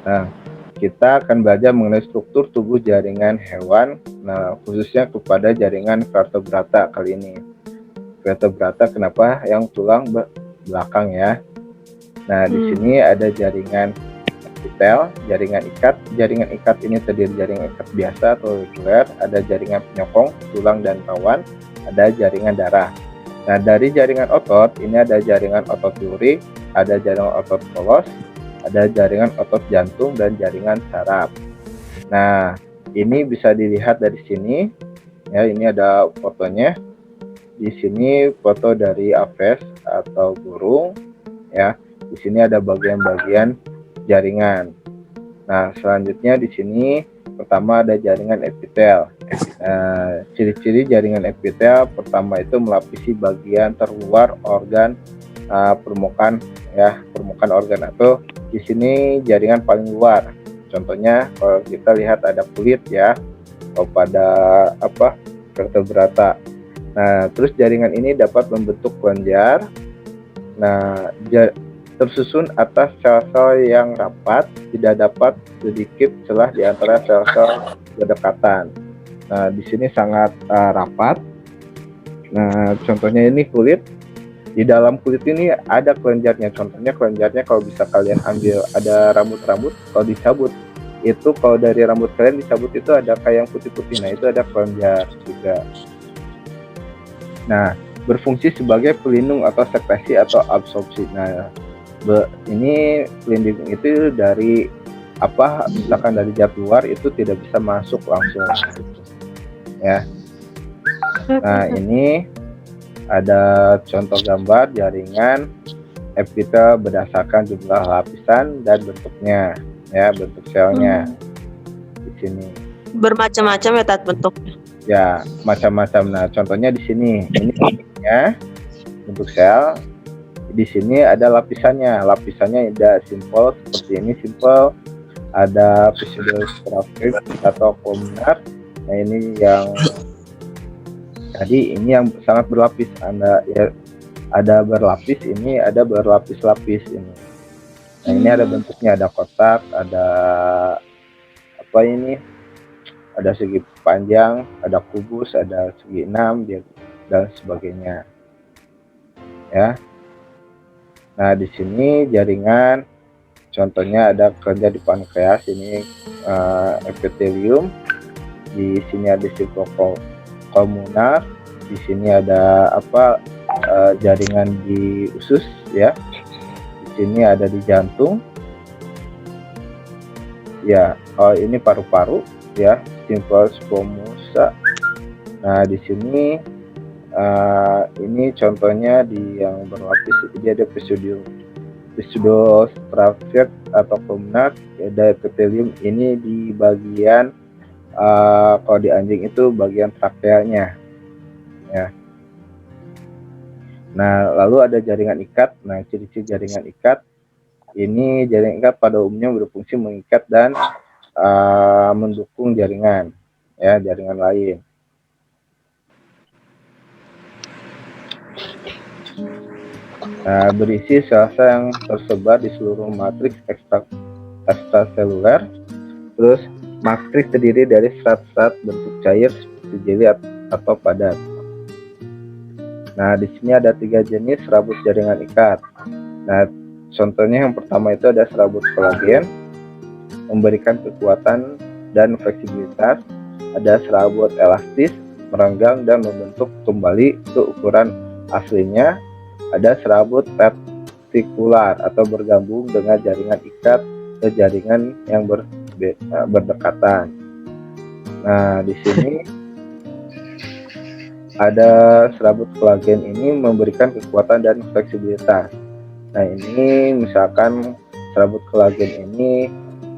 Nah, kita akan belajar mengenai struktur tubuh jaringan hewan, nah khususnya kepada jaringan vertebrata kali ini. Vertebrata kenapa yang tulang belakang ya. Nah, di sini ada jaringan epitel, jaringan ikat. Jaringan ikat ini terdiri jaringan ikat biasa atau reguler, ada jaringan penyokong, tulang dan rawan, ada jaringan darah. Nah, dari jaringan otot, ini ada jaringan otot lurik, ada jaringan otot polos, ada jaringan otot jantung, dan jaringan saraf. Nah, ini bisa dilihat dari sini. Ya, ini ada fotonya. Di sini foto dari aves atau burung. Ya, di sini ada bagian-bagian jaringan. Nah, selanjutnya di sini pertama ada jaringan epitel. Ciri-ciri jaringan epitel pertama itu melapisi bagian terluar organ permukaan organ, atau di sini jaringan paling luar. Contohnya kalau kita lihat ada kulit ya, atau pada vertebrata. Nah, terus jaringan ini dapat membentuk kelenjar. Nah, tersusun atas sel-sel yang rapat, tidak dapat sedikit celah di antara sel-sel berdekatan. Nah, di sini sangat rapat. Nah, contohnya ini kulit. Di dalam kulit ini ada kelenjarnya. Contohnya kelenjarnya kalau bisa kalian ambil, ada rambut-rambut, kalau dicabut itu, kalau dari rambut kalian dicabut itu ada kayak yang putih-putih. Nah, itu ada kelenjar juga. Nah, berfungsi sebagai pelindung atau sekresi atau absorpsi. Nah, ini pelindung itu dari misalkan dari zat luar itu tidak bisa masuk langsung ya. Nah, ini ada contoh gambar jaringan epitel berdasarkan jumlah lapisan dan bentuknya ya, bentuk selnya. Di sini bermacam-macam ya Tat bentuknya. Ya, macam-macam. Nah, contohnya di sini ini bentuknya, bentuk sel. Di sini ada lapisannya. Lapisannya ada simpel seperti ini, simpel. Ada pseudostratified atau columnar. Nah, ini yang tadi ini yang sangat berlapis. Ada berlapis, ini ada berlapis-lapis ini. Nah, ini ada bentuknya, ada kotak, ada ini? Ada segi panjang, ada kubus, ada segi 6 dan sebagainya. Ya. Nah, di sini jaringan, contohnya ada kelenjar di pankreas, ini epitelium. Di sini ada pulmonar. Di sini ada jaringan di usus ya. Di sini ada di jantung. Ya, ini paru-paru ya, simple squamosa. Nah, di sini ini contohnya di yang berlapis, dia ada pseudostratified atau columnar, ada epitelium ini di bagian kalau di anjing itu bagian trakeanya ya. Nah, lalu ada jaringan ikat. Nah, ciri-ciri jaringan ikat ini, jaringan ikat pada umumnya berfungsi mengikat dan mendukung jaringan lain. Nah, berisi sel-sel yang tersebar di seluruh matriks ekstraseluler. Terus matriks terdiri dari serat-serat bentuk cair seperti jeli atau padat. Nah, di sini ada 3 jenis serabut jaringan ikat. Nah, contohnya yang pertama itu ada serabut kolagen, memberikan kekuatan dan fleksibilitas. Ada serabut elastis, merenggang dan membentuk kembali ke ukuran aslinya. Ada serabut retikular atau bergabung dengan jaringan ikat ke jaringan yang berdekatan. Nah, di sini ada serabut kolagen ini memberikan kekuatan dan fleksibilitas. Nah, ini misalkan serabut kolagen ini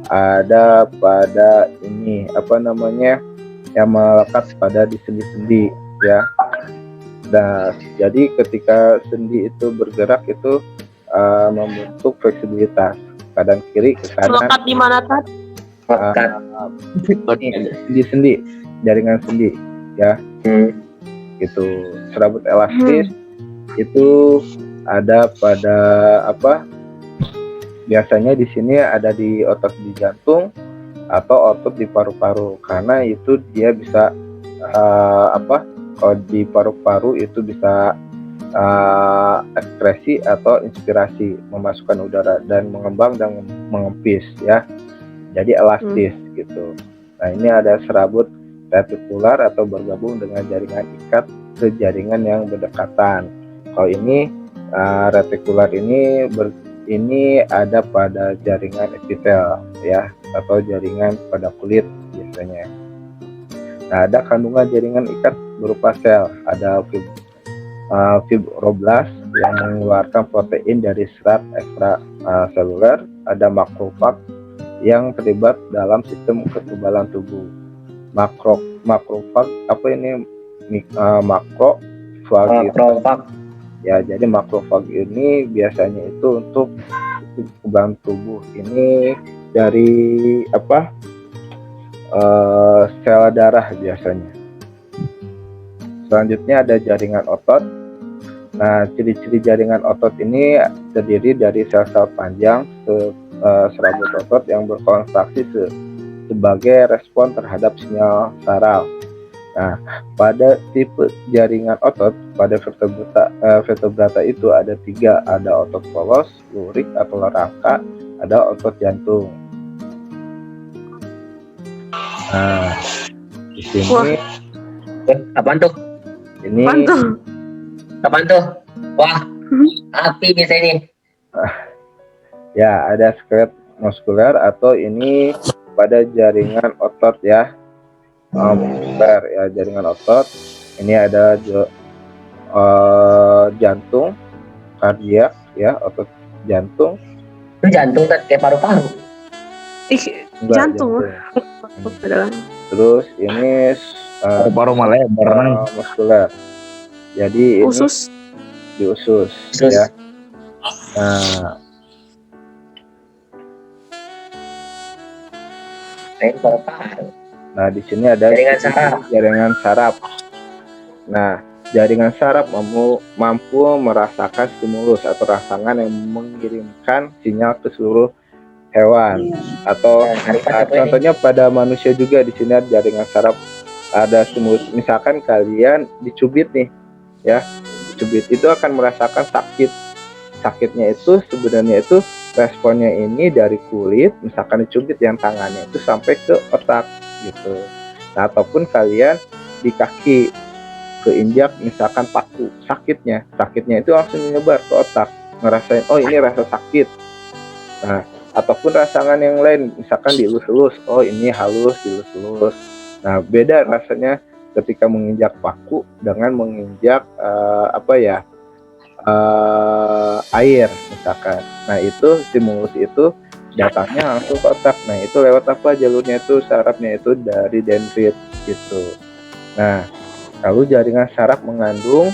ada pada ini yang melekat pada di sendi-sendi ya. Nah, jadi ketika sendi itu bergerak itu membentuk fleksibilitas kanan kiri ke kanan. Melekat di mana Tat? Sendi, jaringan sendi ya. Itu serabut elastis itu ada pada Biasanya di sini ada di otot di jantung atau otot di paru-paru, karena itu dia bisa kalau di paru-paru itu bisa ekspresi atau inspirasi, memasukkan udara dan mengembang dan mengempis ya. Jadi elastis gitu. Nah, ini ada serabut retikular atau bergabung dengan jaringan ikat ke jaringan yang berdekatan. Kalau ini retikular ini ada pada jaringan epitel ya, atau jaringan pada kulit biasanya. Nah, ada kandungan jaringan ikat berupa sel, ada fibroblast yang mengeluarkan protein dari serat ekstraseluler, ada makrofag yang terlibat dalam sistem kekebalan tubuh. Makrofag apa ini? Makrofag. Ya, jadi makrofag ini biasanya itu untuk kekebalan tubuh. Ini dari sel darah biasanya. Selanjutnya ada jaringan otot. Nah, ciri-ciri jaringan otot ini terdiri dari sel-sel panjang serabut otot yang berkontraksi sebagai respon terhadap sinyal saraf. Nah, pada tipe jaringan otot pada vertebrata itu ada 3, ada otot polos, lurik atau rangka, ada otot jantung. Nah, di sini apaan tuh? Ini apaan tuh? Wah, api biasa ini. Ya, ada skelet muskuler atau ini pada jaringan otot ya. Muskuler ya, jaringan otot. Ini ada jantung, kardiak ya, otot jantung. Itu jantung kan kayak paru-paru. Jantung. Terus ini paru-paru melebar muskuler. Jadi ini Usus. di usus ya. Nah, di sini ada jaringan saraf. Nah, jaringan saraf mampu merasakan stimulus atau rangsangan yang mengirimkan sinyal ke seluruh hewan atau contohnya pada manusia juga. Di sini ada jaringan saraf, ada stimulus. Misalkan kalian dicubit nih ya, dicubit itu akan merasakan sakitnya itu sebenarnya itu responnya ini dari kulit, misalkan dicubit yang tangannya itu sampai ke otak gitu. Nah, ataupun kalian di kaki keinjak misalkan paku, sakitnya itu langsung menyebar ke otak, ngerasain oh ini rasa sakit. Nah, ataupun rasangan yang lain, misalkan dielus-elus, oh ini halus, dielus-elus. Nah, beda rasanya ketika menginjak paku dengan menginjak air misalkan. Nah, itu stimulus itu datangnya langsung ke otak. Nah, itu lewat apa jalurnya itu, sarafnya itu dari dendrit gitu. Nah, lalu jaringan saraf mengandung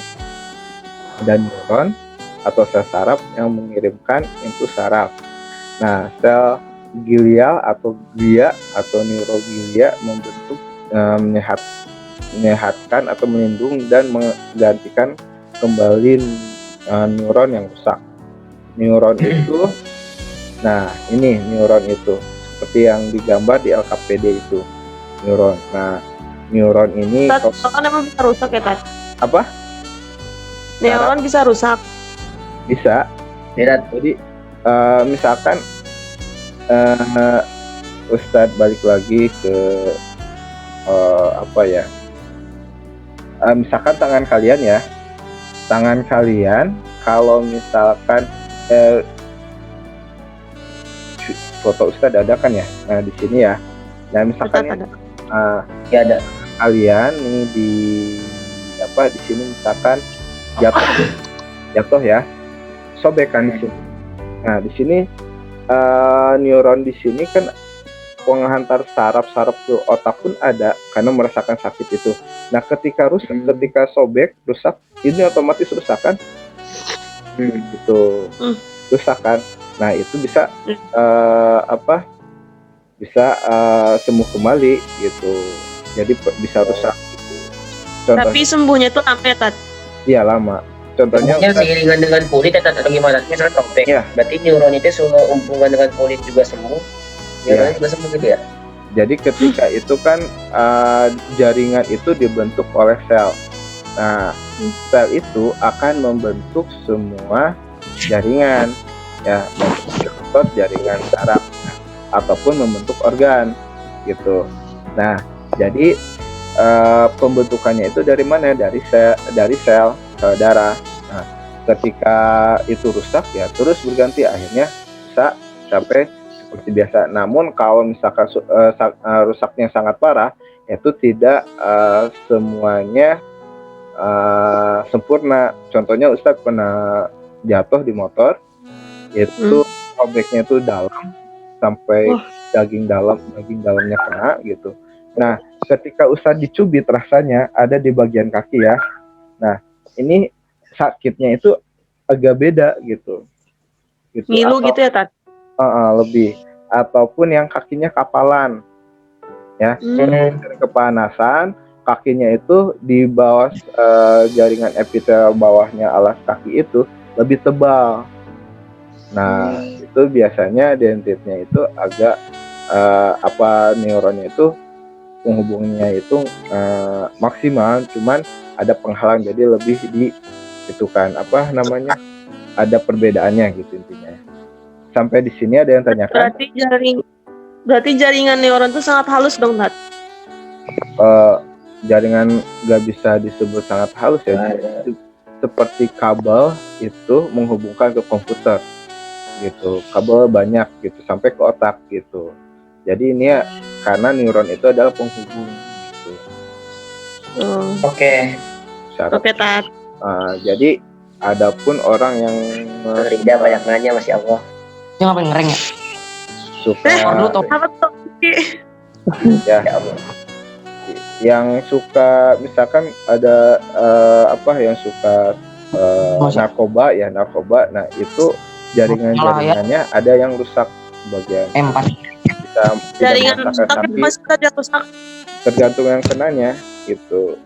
dan neuron atau sel saraf yang mengirimkan input saraf. Nah, sel glial atau glia atau neuroglia membentuk menyehatkan atau melindungi dan menggantikan kembali neuron yang rusak. Neuron itu, nah ini neuron itu seperti yang digambar di LKPD itu neuron. Nah, neuron ini kan emang bisa rusak ya, Tat? Apa? Neuron bisa rusak? Bisa. Tidak. Jadi misalkan Ustadz balik lagi ke misalkan tangan kalian kalau misalkan foto Ustadz ada kan ya. Nah, di sini ya. Nah, misalkan ya ada kalian nih di sini misalkan jatuh ya, sobekan di sini. Nah, di sini neuron di sini kan penghantar saraf ke otak pun ada karena merasakan sakit itu. Nah, ketika ketika sobek rusak, ini otomatis rusak kan? Itu rusak kan? Nah, itu bisa bisa sembuh kembali gitu. Jadi bisa rusak. Gitu. Tapi sembuhnya itu lama ya, Tat? Iya, lama. contohnya Maksudnya seiringan dengan kulit atau gimana? Misalnya topeng. Iya. Berarti neuron itu sehubungan dengan kulit juga sembuh. Neuronnya juga sembuh gitu ya? jadi ketika itu kan jaringan itu dibentuk oleh sel. Nah, sel itu akan membentuk semua jaringan, ya, membentuk jaringan saraf ataupun membentuk organ, gitu. Nah, jadi pembentukannya itu dari mana? Dari sel darah. Nah, ketika itu rusak ya terus berganti, akhirnya bisa sampai seperti biasa. Namun kalau misalkan rusaknya sangat parah, itu tidak semuanya sempurna. Contohnya Ustadz pernah jatuh di motor, itu robeknya itu dalam sampai daging dalamnya kena gitu. Nah, ketika Ustadz dicubit rasanya ada di bagian kaki ya. Nah, ini sakitnya itu agak beda gitu. Ngilu gitu ya, Tat? Lebih. Ataupun yang kakinya kapalan, ya, kepanasan, kakinya itu di bawah jaringan epitel bawahnya alas kaki itu lebih tebal. Nah, itu biasanya dendritnya itu agak neuronnya itu penghubungnya itu maksimal, cuman ada penghalang jadi lebih itu kan ada perbedaannya gitu intinya. Sampai di sini ada yang tanyakan? Berarti jaringan neuron itu sangat halus dong, Tat? Jaringan nggak bisa disebut sangat halus ya. Seperti kabel itu menghubungkan ke komputer gitu. Kabel banyak gitu sampai ke otak gitu. Jadi ini ya karena neuron itu adalah penghubung gitu. Oke. Oke, Tat. Jadi adapun orang yang Rida banyak nanya, Masya Allah. Ini ngapain ngereng ya? suka Apa tuh? ya, yang suka misalkan ada yang suka narkoba. Nah itu jaringannya ada yang rusak bagian. Bisa Jaringan rusak, tapi masih ada rusak. tergantung yang kenanya gitu.